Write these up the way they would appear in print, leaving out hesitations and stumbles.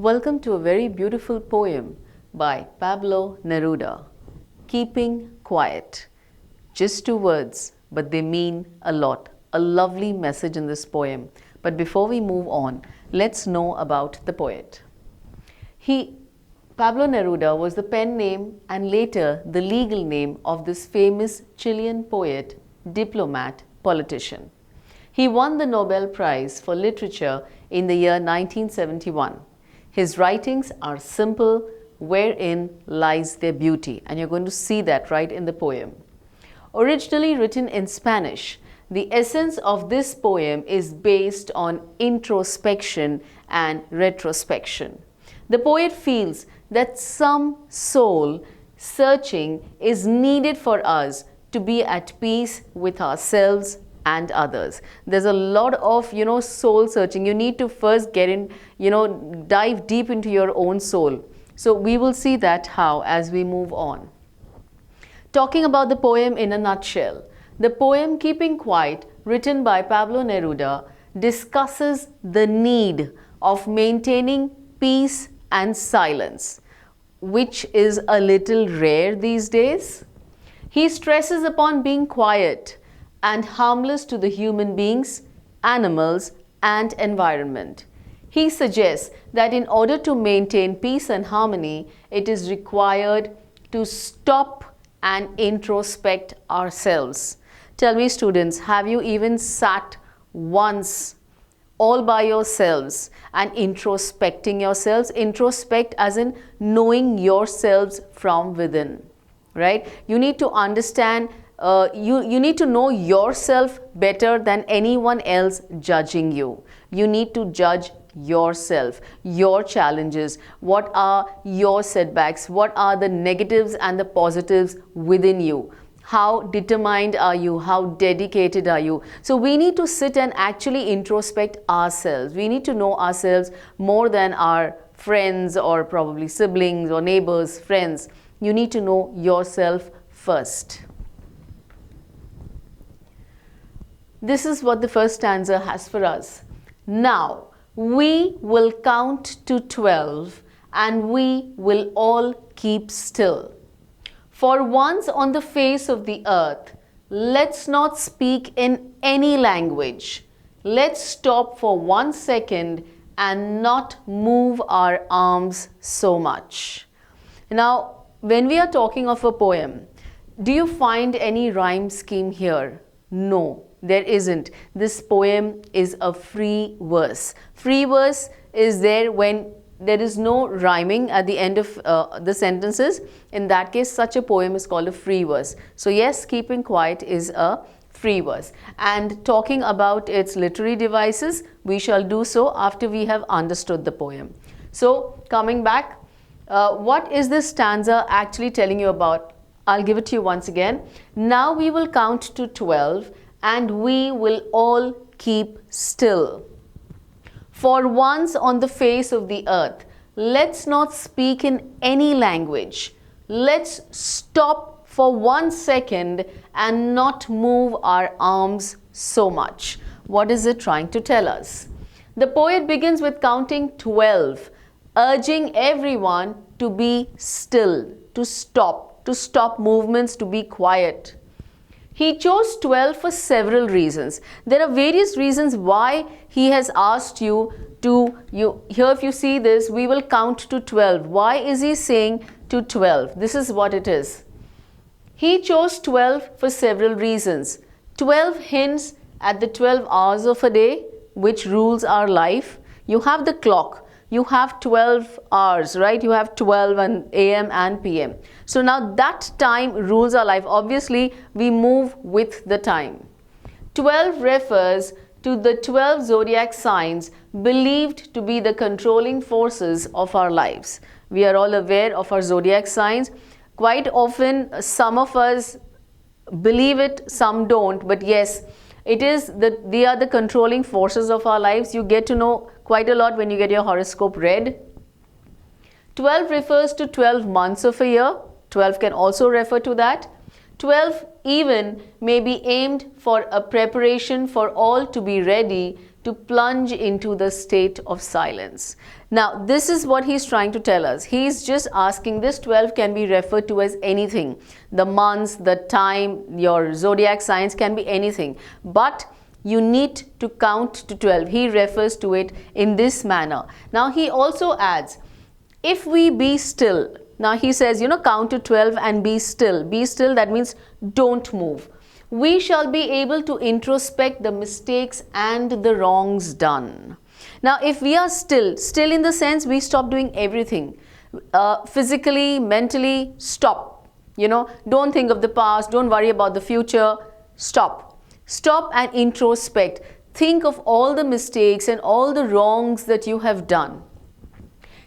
Welcome to a very beautiful poem by Pablo Neruda, Keeping Quiet. Just two words, but they mean a lot. A lovely message in this poem. But before we move on, let's know about the poet. Pablo Neruda was the pen name and later the legal name of this famous Chilean poet, diplomat, politician. He won the Nobel Prize for Literature in the year 1971. His writings are simple, wherein lies their beauty, and you're going to see that right in the poem. Originally written in Spanish, the essence of this poem is based on introspection and retrospection. The poet feels that some soul searching is needed for us to be at peace with ourselves and others. There's a lot of, soul searching. You need to first get in, dive deep into your own soul. So we will see that how as we move on. Talking about the poem in a nutshell, the poem Keeping Quiet, written by Pablo Neruda, discusses the need of maintaining peace and silence, which is a little rare these days. He stresses upon being quiet and harmless to the human beings, animals, and environment. He suggests that in order to maintain peace and harmony, it is required to stop and introspect ourselves. Tell me, students, have you even sat once all by yourselves and introspecting yourselves? Introspect as in knowing yourselves from within, right? You need to understand, you need to know yourself better than anyone else judging you. You need to judge yourself, your challenges, what are your setbacks, what are the negatives and the positives within you. How determined are you? How dedicated are you? So we need to sit and actually introspect ourselves. We need to know ourselves more than our friends or probably siblings or neighbors, friends. You need to know yourself first. This is what the first stanza has for us. Now, we will count to 12 and we will all keep still. For once on the face of the earth, let's not speak in any language. Let's stop for 1 second and not move our arms so much. Now, when we are talking of a poem, do you find any rhyme scheme here? No, there isn't. This poem is a free verse. Free verse is there when there is no rhyming at the end of the sentences. In that case, such a poem is called a free verse. So yes, Keeping Quiet is a free verse. And talking about its literary devices, we shall do so after we have understood the poem. So coming back, what is this stanza actually telling you about? I'll give it to you once again. Now we will count to 12 and we will all keep still. For once on the face of the earth, let's not speak in any language. Let's stop for 1 second and not move our arms so much. What is it trying to tell us? The poet begins with counting 12, urging everyone to be still, to stop movements, to be quiet. He chose 12 for several reasons. There are various reasons why he has asked you to, here if you see this, we will count to 12. Why is he saying to 12? This is what it is. He chose 12 for several reasons. 12 hints at the 12 hours of a day, which rules our life. You have the clock. You have 12 hours, right? You have 12 a.m. and p.m. So now that time rules our life. Obviously, we move with the time. 12 refers to the 12 zodiac signs believed to be the controlling forces of our lives. We are all aware of our zodiac signs. Quite often, some of us believe it, some don't. But yes, they are the controlling forces of our lives. You get to know quite a lot when you get your horoscope read. 12 refers to 12 months of a year. 12 can also refer to that. 12 even may be aimed for a preparation for all to be ready to plunge into the state of silence. Now, this is what he's trying to tell us. He's just asking, this 12 can be referred to as anything. The months, the time, your zodiac signs can be anything. But you need to count to 12. He refers to it in this manner. Now, he also adds, if we be still. Now, he says, count to 12 and be still. Be still, that means don't move. We shall be able to introspect the mistakes and the wrongs done. Now, if we are still in the sense we stop doing everything, physically, mentally, stop. Don't think of the past, don't worry about the future, stop. Stop and introspect. Think of all the mistakes and all the wrongs that you have done.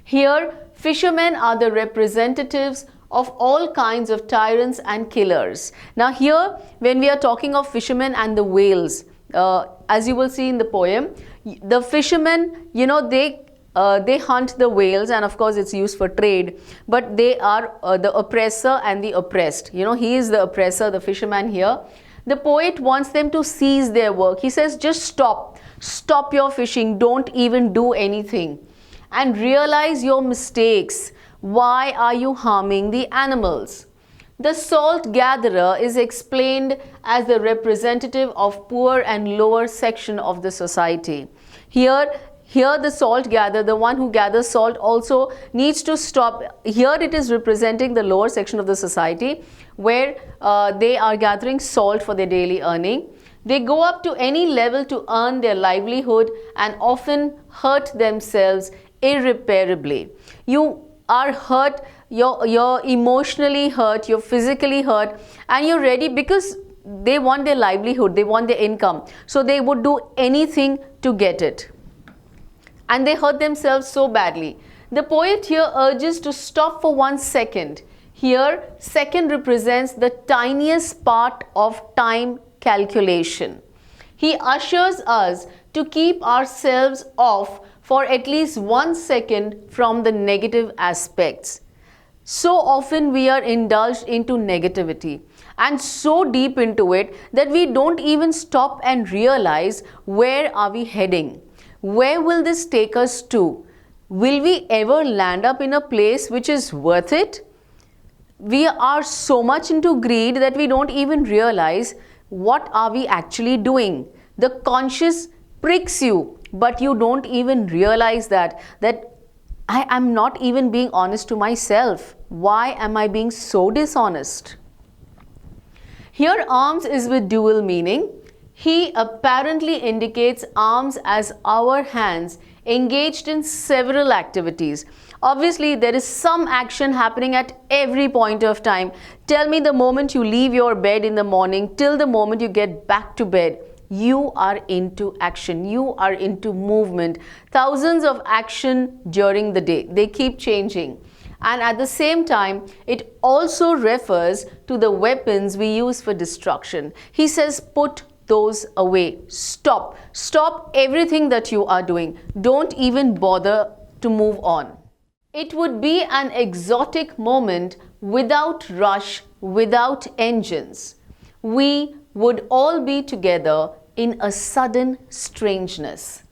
Here, fishermen are the representatives of all kinds of tyrants and killers. Now here, when we are talking of fishermen and the whales, as you will see in the poem, the fishermen, they hunt the whales, and of course it's used for trade, but they are the oppressor and the oppressed. He is the oppressor, the fisherman here. The poet wants them to cease their work. He says, just stop your fishing, don't even do anything, and realize your mistakes. Why are you harming the animals? The salt gatherer is explained as the representative of poor and lower section of the society. Here the salt gatherer, the one who gathers salt, also needs to stop. Here it is representing the lower section of the society where they are gathering salt for their daily earning. They go up to any level to earn their livelihood and often hurt themselves irreparably. You are hurt, you're emotionally hurt, you're physically hurt, and you're ready because they want their livelihood, they want their income. So they would do anything to get it. And they hurt themselves so badly. The poet here urges to stop for 1 second. Here, second represents the tiniest part of time calculation. He ushers us to keep ourselves off for at least 1 second from the negative aspects. So often we are indulged into negativity and so deep into it that we don't even stop and realize where are we heading. Where will this take us to? Will we ever land up in a place which is worth it? We are so much into greed that we don't even realize what are we actually doing. The conscious pricks you, but you don't even realize that I am not even being honest to myself. Why am I being so dishonest? Here arms is with dual meaning. He apparently indicates arms as our hands engaged in several activities. Obviously, there is some action happening at every point of time. Tell me, the moment you leave your bed in the morning till the moment you get back to bed, you are into action, you are into movement. Thousands of action during the day. They keep changing. And at the same time, it also refers to the weapons we use for destruction. He says, put those away. Stop. Stop everything that you are doing. Don't even bother to move on. It would be an exotic moment without rush, without engines. We would all be together in a sudden strangeness.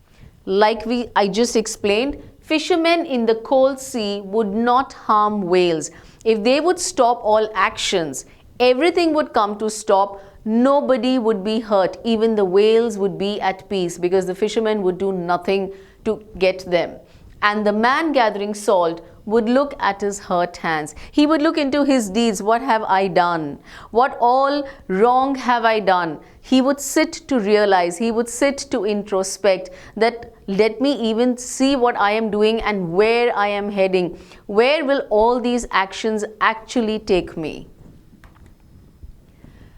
Like I just explained, fishermen in the cold sea would not harm whales. If they would stop all actions, everything would come to stop. Nobody would be hurt. Even the whales would be at peace because the fishermen would do nothing to get them. And the man gathering salt would look at his hurt hands. He would look into his deeds. What have I done? What all wrong have I done? He would sit to realize, he would sit to introspect that let me even see what I am doing and where I am heading. Where will all these actions actually take me?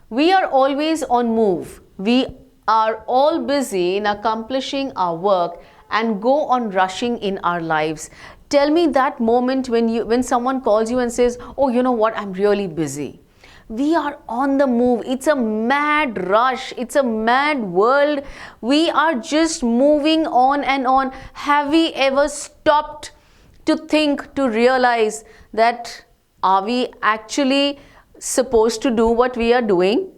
We are always on move. We are all busy in accomplishing our work and go on rushing in our lives. Tell me that moment when someone calls you and says, oh, you know what, I'm really busy. We are on the move. It's a mad rush. It's a mad world. We are just moving on and on. Have we ever stopped to think, to realize that are we actually supposed to do what we are doing?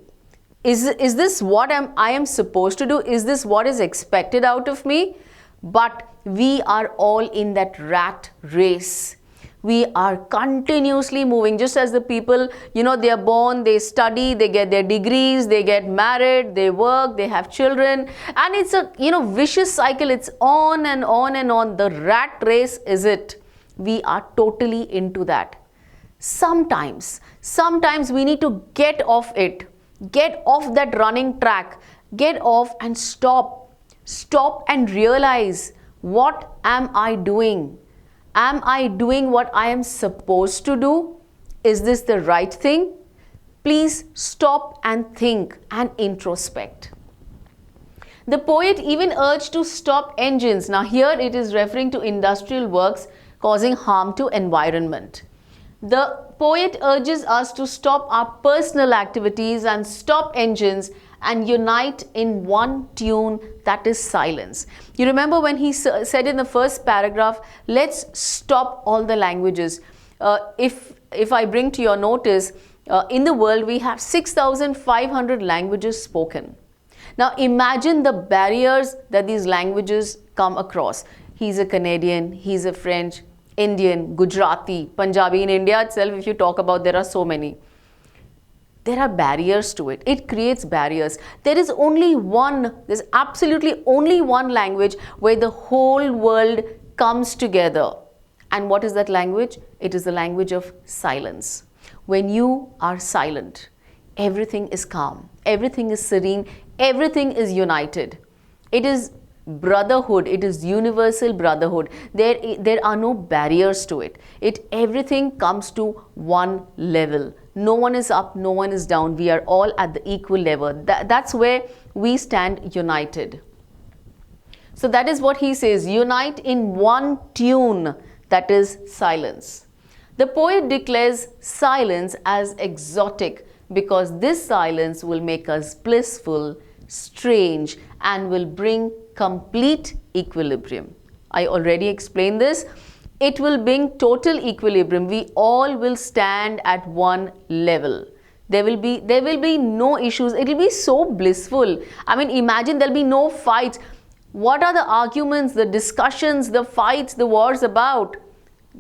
Is this what I am supposed to do? Is this what is expected out of me? But we are all in that rat race. We are continuously moving, just as the people, they are born, they study, they get their degrees, they get married, they work, they have children, and it's a vicious cycle. It's on and on and on. The rat race is it. We are totally into that. Sometimes we need to get off it, get off that running track, get off and stop and realize, what am I doing? Am I doing what I am supposed to do? Is this the right thing? Please stop and think and introspect. The poet even urged to stop engines. Now here it is referring to industrial works causing harm to environment. The poet urges us to stop our personal activities and stop engines and unite in one tune, that is silence. You remember when he said in the first paragraph, let's stop all the languages. If I bring to your notice, in the world we have 6,500 languages spoken. Now imagine the barriers that these languages come across. He's a Canadian, he's a French, Indian, Gujarati, Punjabi. In India itself, if you talk about, there are so many. There are barriers to it. It creates barriers. There's absolutely only one language where the whole world comes together. And what is that language? It is the language of silence. When you are silent, everything is calm, everything is serene, everything is united. It is brotherhood, it is universal brotherhood. There are no barriers to it. Everything comes to one level. No one is up, no one is down. We are all at the equal level. That's where we stand united. So that is what he says, unite in one tune, that is silence. The poet declares silence as exotic because this silence will make us blissful, strange, and will bring complete equilibrium. I already explained this. It will bring total equilibrium. We all will stand at one level. There will be no issues. It will be so blissful. I mean, imagine there'll be no fights. What are the arguments, the discussions, the fights, the wars about?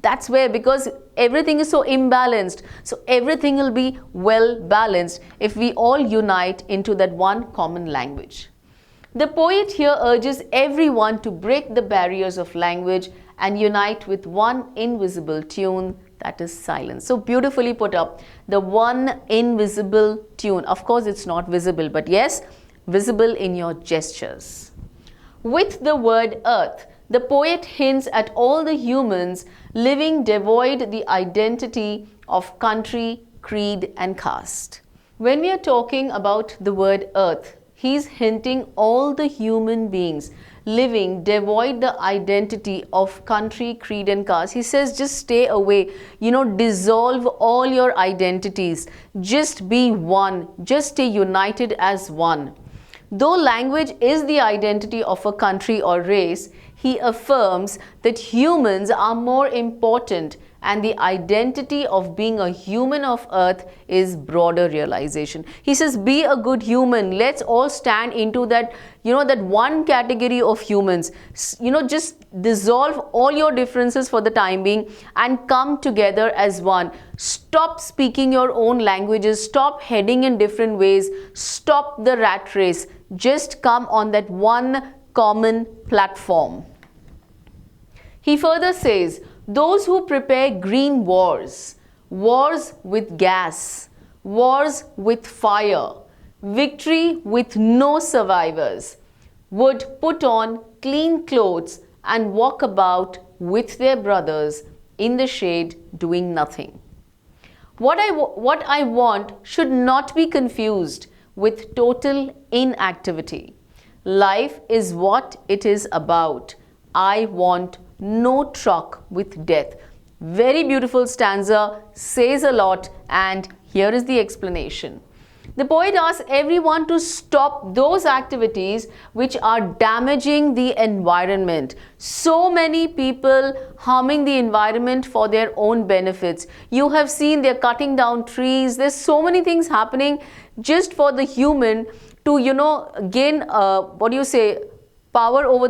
That's where, because everything is so imbalanced. So everything will be well balanced if we all unite into that one common language. The poet here urges everyone to break the barriers of language and unite with one invisible tune, that is silence. So beautifully put up, the one invisible tune. Of course, it's not visible, but yes, visible in your gestures. With the word earth, the poet hints at all the humans living devoid the identity of country, creed, and caste. When we are talking about the word earth, he's hinting all the human beings living devoid the identity of country, creed, and caste. He says, just stay away, dissolve all your identities, just be one, just stay united as one. Though language is the identity of a country or race, he affirms that humans are more important and the identity of being a human of earth is broader realization. He says, be a good human. Let's all stand into that, that one category of humans. Just dissolve all your differences for the time being and come together as one. Stop speaking your own languages. Stop heading in different ways. Stop the rat race. Just come on that one common platform. He further says, those who prepare green wars, wars with gas, wars with fire, victory with no survivors, would put on clean clothes and walk about with their brothers in the shade doing nothing. What I want should not be confused with total inactivity. Life is what it is about. I want no truck with death. Very beautiful stanza, says a lot, and here is the explanation. The poet asks everyone to stop those activities which are damaging the environment. So many people harming the environment for their own benefits. You have seen they're cutting down trees. There's so many things happening just for the human to, gain, power over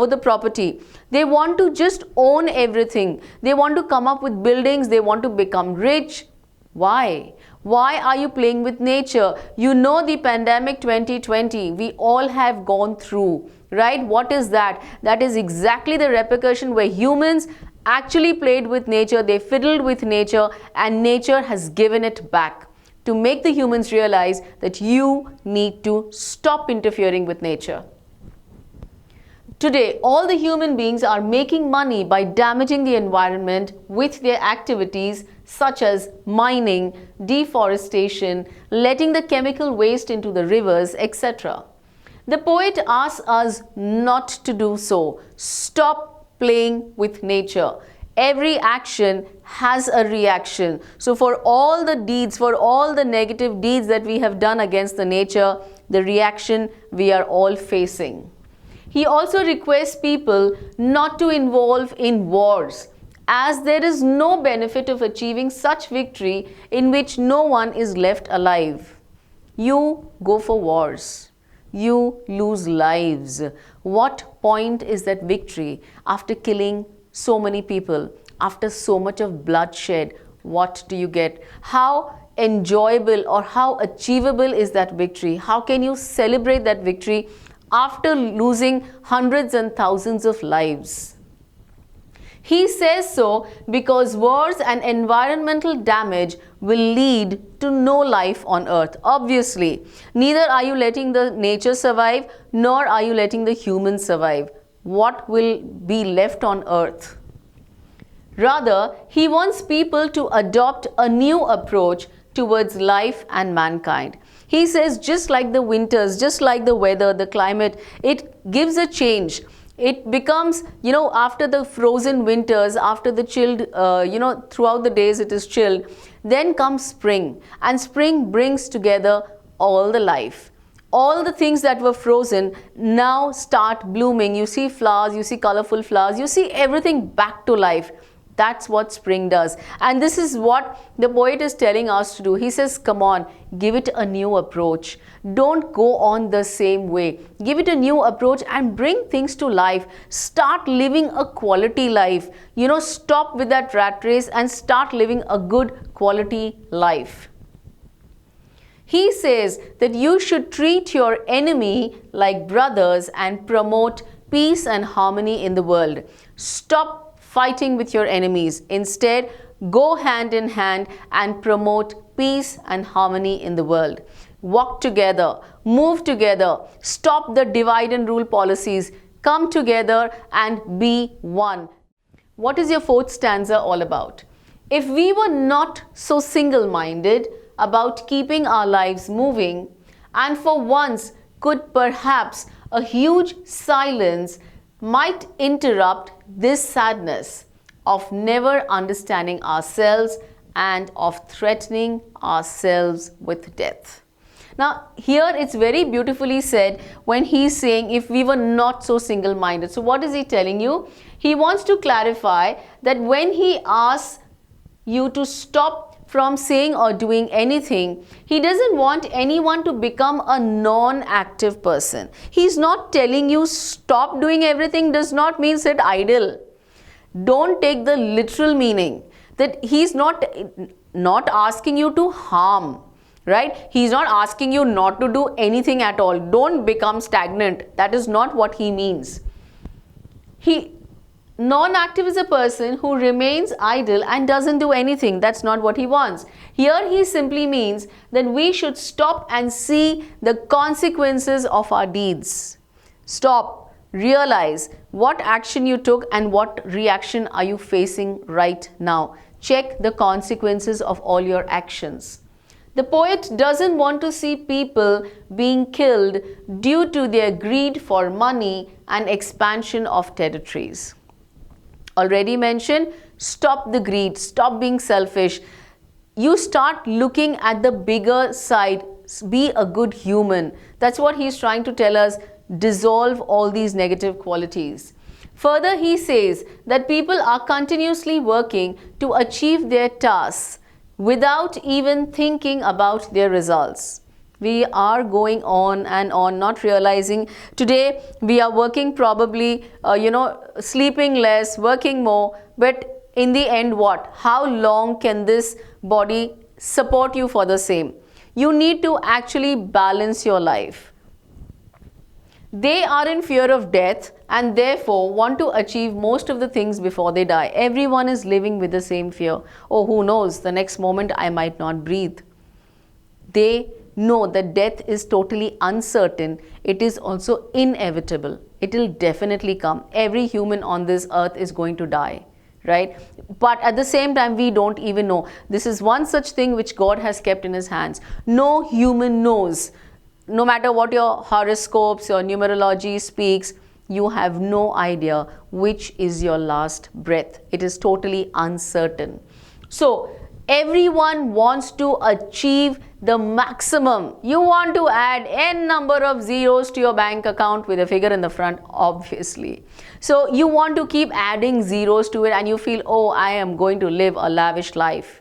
the property. They want to just own everything. They want to come up with buildings. They want to become rich. Why? Why are you playing with nature? You know the pandemic 2020 we all have gone through, right? What is that? That is exactly the repercussion where humans actually played with nature. They fiddled with nature and nature has given it back to make the humans realize that you need to stop interfering with nature. Today, all the human beings are making money by damaging the environment with their activities such as mining, deforestation, letting the chemical waste into the rivers, etc. The poet asks us not to do so. Stop playing with nature. Every action has a reaction. So for all the deeds, for all the negative deeds that we have done against the nature, the reaction we are all facing. He also requests people not to involve in wars, as there is no benefit of achieving such victory in which no one is left alive. You go for wars. You lose lives. What point is that victory after killing so many people, after so much of bloodshed? What do you get? How enjoyable or how achievable is that victory? How can you celebrate that victory after losing hundreds and thousands of lives? He says so because wars and environmental damage will lead to no life on earth. Obviously, neither are you letting the nature survive, nor are you letting the humans survive. What will be left on earth? Rather, he wants people to adopt a new approach towards life and mankind. He says just like the winters, just like the weather, the climate, it gives a change. It becomes, after the frozen winters, after the chilled, throughout the days it is chilled, then comes spring. And spring brings together all the life. All the things that were frozen now start blooming. You see flowers, you see colorful flowers, you see everything back to life. That's what spring does. And this is what the poet is telling us to do. He says, come on, give it a new approach. Don't go on the same way. Give it a new approach and bring things to life. Start living a quality life. Stop with that rat race and start living a good quality life. He says that you should treat your enemy like brothers and promote peace and harmony in the world. Stop fighting with your enemies. Instead, go hand in hand and promote peace and harmony in the world. Walk together, move together, stop the divide and rule policies, come together and be one. What is your fourth stanza all about? If we were not so single-minded about keeping our lives moving, and for once could perhaps a huge silence might interrupt this sadness of never understanding ourselves and of threatening ourselves with death. Now, here it's very beautifully said when he's saying if we were not so single-minded. So what is he telling you? He wants to clarify that when he asks you to stop from saying or doing anything, he doesn't want anyone to become a non-active person. He's not telling you stop doing everything does not mean sit idle. Don't take the literal meaning that he's not asking you to harm, right? He's not asking you not to do anything at all. Don't become stagnant. That is not what he means. Non-active is a person who remains idle and doesn't do anything. That's not what he wants. Here he simply means that we should stop and see the consequences of our deeds. Stop, realize what action you took and what reaction are you facing right now. Check the consequences of all your actions. The poet doesn't want to see people being killed due to their greed for money and expansion of territories. Already mentioned, stop the greed, stop being selfish. You start looking at the bigger side. be a good human. That's what he's trying to tell us. Dissolve all these negative qualities. Further, he says that people are continuously working to achieve their tasks without even thinking about their results. We are going on and on, not realizing. Today we are working probably, sleeping less, working more, but in the end what? How long can this body support you for the same? You need to actually balance your life. They are in fear of death and therefore want to achieve most of the things before they die. Everyone is living with the same fear. Oh, who knows, the next moment I might not breathe. They know that death is totally uncertain. It is also inevitable. It will definitely come. Every human on this earth is going to die, right? But at the same time, we don't even know. This is one such thing which God has kept in his hands. No human knows. No matter what your horoscopes, your numerology speaks, you have no idea which is your last breath. It is totally uncertain. So everyone wants to achieve the maximum. You want to add n number of zeros to your bank account with a figure in the front, obviously. So you want to keep adding zeros to it and you feel, oh, I am going to live a lavish life.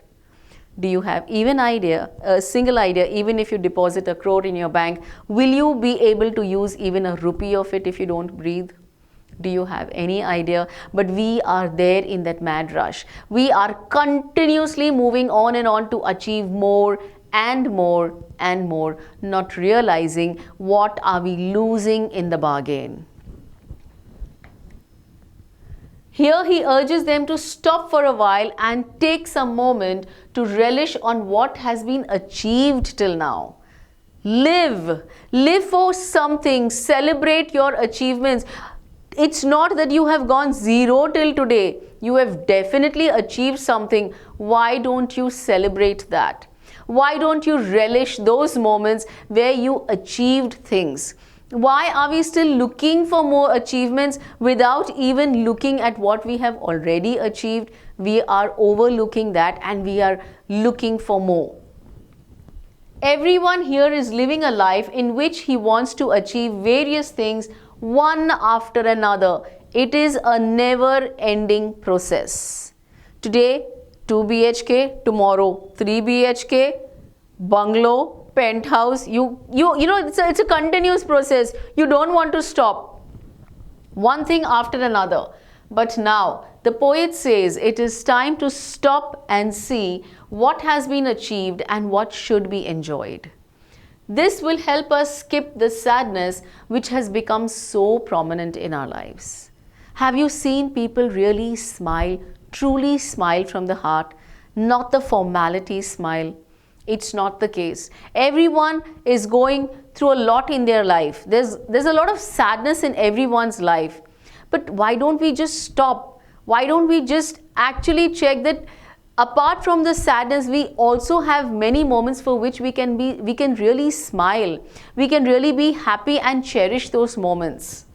Do you have even a single idea, even if you deposit 1 crore in your bank, will you be able to use even a rupee of it if you don't breathe? Do you have any idea? But we are there in that mad rush. We are continuously moving on and on to achieve more and more and more, not realizing what are we losing in the bargain. Here he urges them to stop for a while and take some moment to relish on what has been achieved till now. Live for something, celebrate your achievements. It's not that you have gone zero till today. You have definitely achieved something. Why don't you celebrate that? Why don't you relish those moments where you achieved things? Why are we still looking for more achievements without even looking at what we have already achieved? We are overlooking that and we are looking for more. Everyone here is living a life in which he wants to achieve various things one after another. It is a never-ending process. Today, 2 BHK, tomorrow 3 BHK, bungalow, penthouse. You know, it's a continuous process. You don't want to stop. One thing after another. But now the poet says it is time to stop and see what has been achieved and what should be enjoyed. This will help us skip the sadness which has become so prominent in our lives. Have you seen people really smile, truly smile from the heart, not the formality smile? It's not the case. Everyone is going through a lot in their life. There's a lot of sadness in everyone's life. But why don't we just stop? Why don't we just actually check that apart from the sadness, we also have many moments for which we can really smile. We can really be happy and cherish those moments.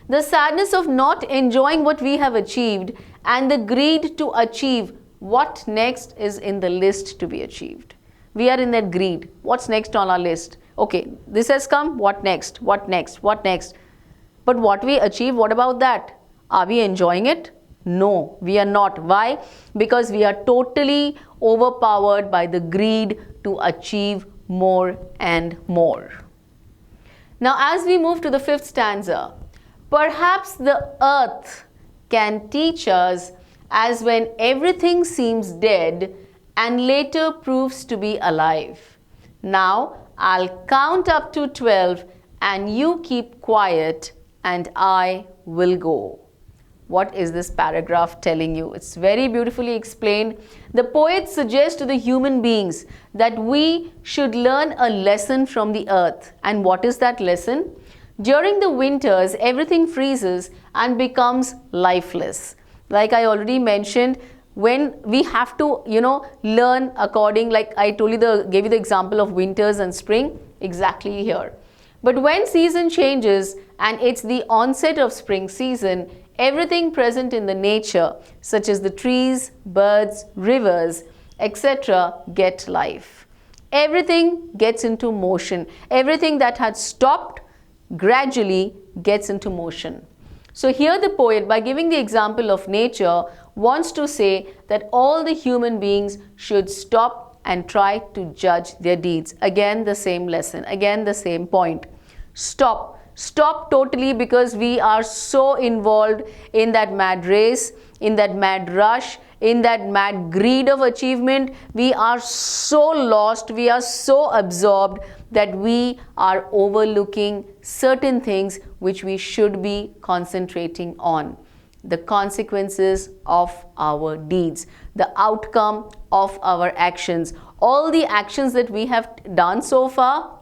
The sadness of not enjoying what we have achieved and the greed to achieve what next is in the list to be achieved. We are in that greed. What's next on our list? Okay, this has come. What next? What next? What next? But what we achieve, what about that? Are we enjoying it? No, we are not. Why? Because we are totally overpowered by the greed to achieve more and more. Now, as we move to the 5th stanza, perhaps the earth can teach us as when everything seems dead and later proves to be alive. Now, I'll count up to 12 and you keep quiet and I will go. What is this paragraph telling you? It's very beautifully explained. The poet suggests to the human beings that we should learn a lesson from the earth. And what is that lesson? During the winters, everything freezes and becomes lifeless. Like I already mentioned, when we have to, learn according, like I told you, gave you the example of winters and spring, exactly here. But when season changes and it's the onset of spring season, everything present in the nature, such as the trees, birds, rivers, etc., get life. Everything gets into motion. Everything that had stopped gradually gets into motion. So here the poet, by giving the example of nature, wants to say that all the human beings should stop and try to judge their deeds. Again, the same lesson. Again, the same point. Stop. Stop totally, because we are so involved in that mad race, in that mad rush, in that mad greed of achievement. We are so lost, we are so absorbed that we are overlooking certain things which we should be concentrating on. The consequences of our deeds, the outcome of our actions. All the actions that we have done so far,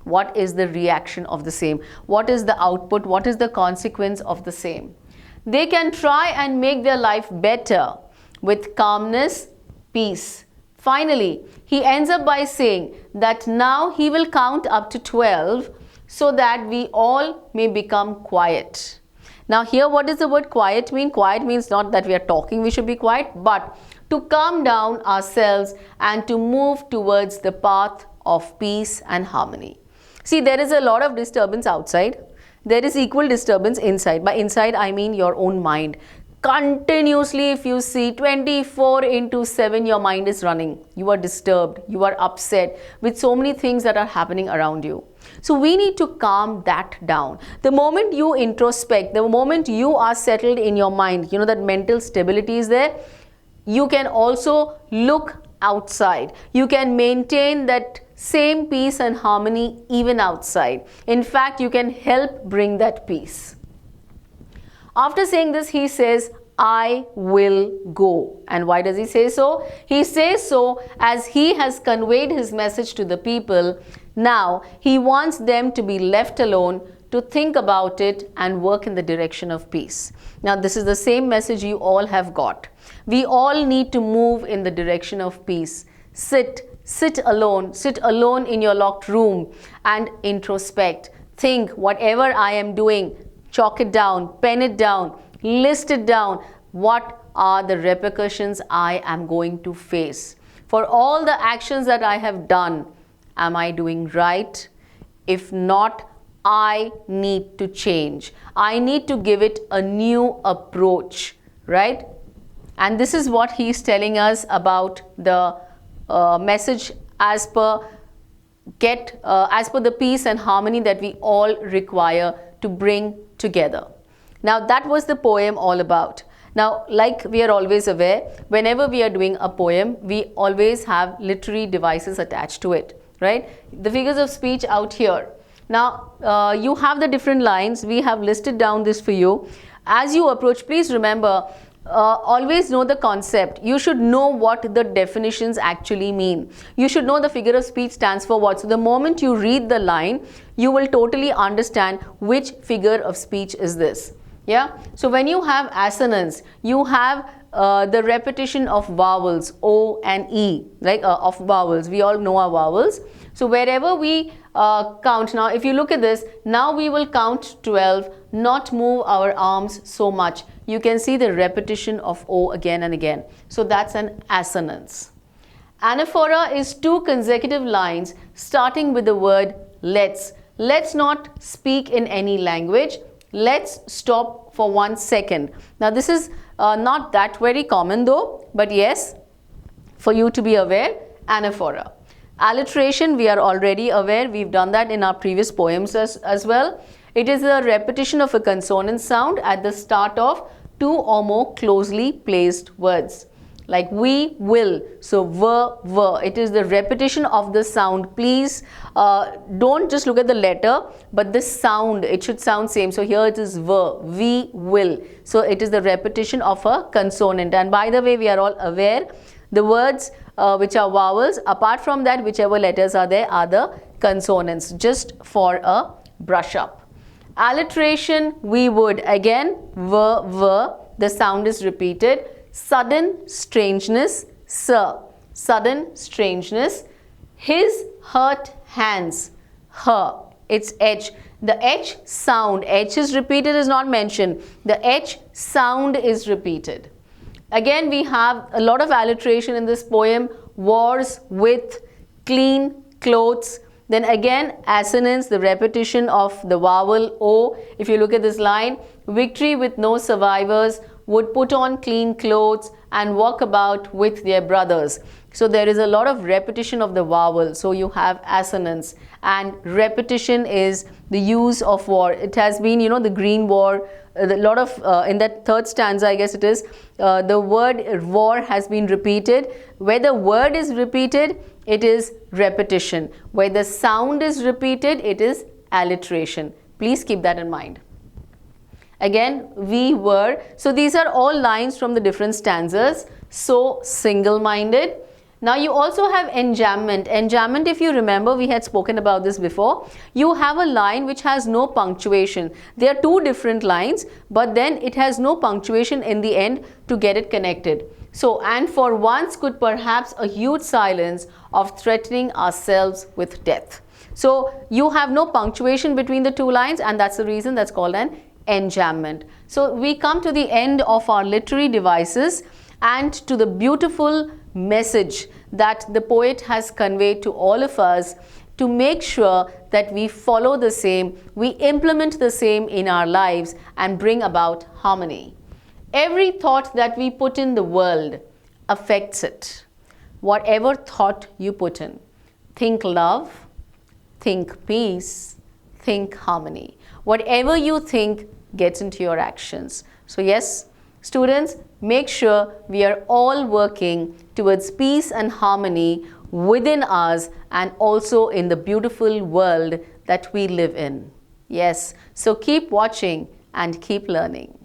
what is the reaction of the same? What is the output? What is the consequence of the same? They can try and make their life better with calmness, peace. Finally, he ends up by saying that now he will count up to 12 so that we all may become quiet. Now here, what does the word quiet mean? Quiet means not that we are talking, we should be quiet, but to calm down ourselves and to move towards the path of peace and harmony. See, there is a lot of disturbance outside. There is equal disturbance inside. By inside, I mean your own mind. Continuously, if you see 24/7, your mind is running. You are disturbed. You are upset with so many things that are happening around you. So we need to calm that down. The moment you introspect, the moment you are settled in your mind, you know that mental stability is there, you can also look outside. You can maintain that same peace and harmony even outside. In fact, you can help bring that peace. After saying this, he says, I will go. And why does he say so? He says so as he has conveyed his message to the people. Now, he wants them to be left alone to think about it and work in the direction of peace. Now, this is the same message you all have got. We all need to move in the direction of peace. Sit alone in your locked room and introspect. Think whatever I am doing, chalk it down, pen it down, list it down. What are the repercussions I am going to face? For all the actions that I have done, am I doing right? If not, I need to change. I need to give it a new approach, right? And this is what he is telling us about the message as per the peace and harmony that we all require to bring together. Now that was the poem all about. Now, like we are always aware, whenever we are doing a poem, we always have literary devices attached to it, right? The figures of speech out here. Now, you have the different lines. We have listed down this for you. As you approach, please remember, always know the concept. You should know what the definitions actually mean. You should know the figure of speech stands for what. So the moment you read the line, you will totally understand which figure of speech is this. Yeah. So when you have assonance, you have the repetition of vowels, O and E, right? Of vowels. We all know our vowels. So wherever we count, now if you look at this, now we will count 12, not move our arms so much. You can see the repetition of O again and again. So that's an assonance. Anaphora is 2 consecutive lines starting with the word let's. Let's not speak in any language. Let's stop for 1 second. Now this is not that very common though, but yes, for you to be aware, anaphora. Alliteration, we are already aware. We've done that in our previous poems as well. It is a repetition of a consonant sound at the start of 2 or more closely placed words. Like we will, so v. It is the repetition of the sound. Please don't just look at the letter, but the sound, it should sound same. So here it is v, we will. So it is the repetition of a consonant. And by the way, we are all aware, the words which are vowels, apart from that, whichever letters are there are the consonants, just for a brush up. Alliteration, we would, again, v, the sound is repeated. Sudden strangeness, sir. Sudden strangeness. His hurt hands, her. It's H. The H sound, H is repeated, is not mentioned. The H sound is repeated. Again, we have a lot of alliteration in this poem. Wars with, clean clothes. Then again, assonance, the repetition of the vowel O. If you look at this line, victory with no survivors would put on clean clothes and walk about with their brothers. So there is a lot of repetition of the vowel. So you have assonance, and repetition is the use of war. It has been, the green war, a lot of, in that third stanza, I guess it is, the word war has been repeated. Where the word is repeated, it is repetition. Where the sound is repeated, it is alliteration. Please keep that in mind. Again, we were. So these are all lines from the different stanzas. So single-minded. Now you also have enjambment. Enjambment, if you remember, we had spoken about this before. You have a line which has no punctuation. There are two different lines, but then it has no punctuation in the end to get it connected. So, and for once could perhaps a huge silence of threatening ourselves with death. So you have no punctuation between the two lines, and that's the reason that's called an enjambment. So we come to the end of our literary devices and to the beautiful message that the poet has conveyed to all of us to make sure that we follow the same, we implement the same in our lives and bring about harmony. Every thought that we put in the world affects it. Whatever thought you put in, think love, think peace, think harmony. Whatever you think gets into your actions. So yes, students, make sure we are all working towards peace and harmony within us and also in the beautiful world that we live in. Yes, so keep watching and keep learning.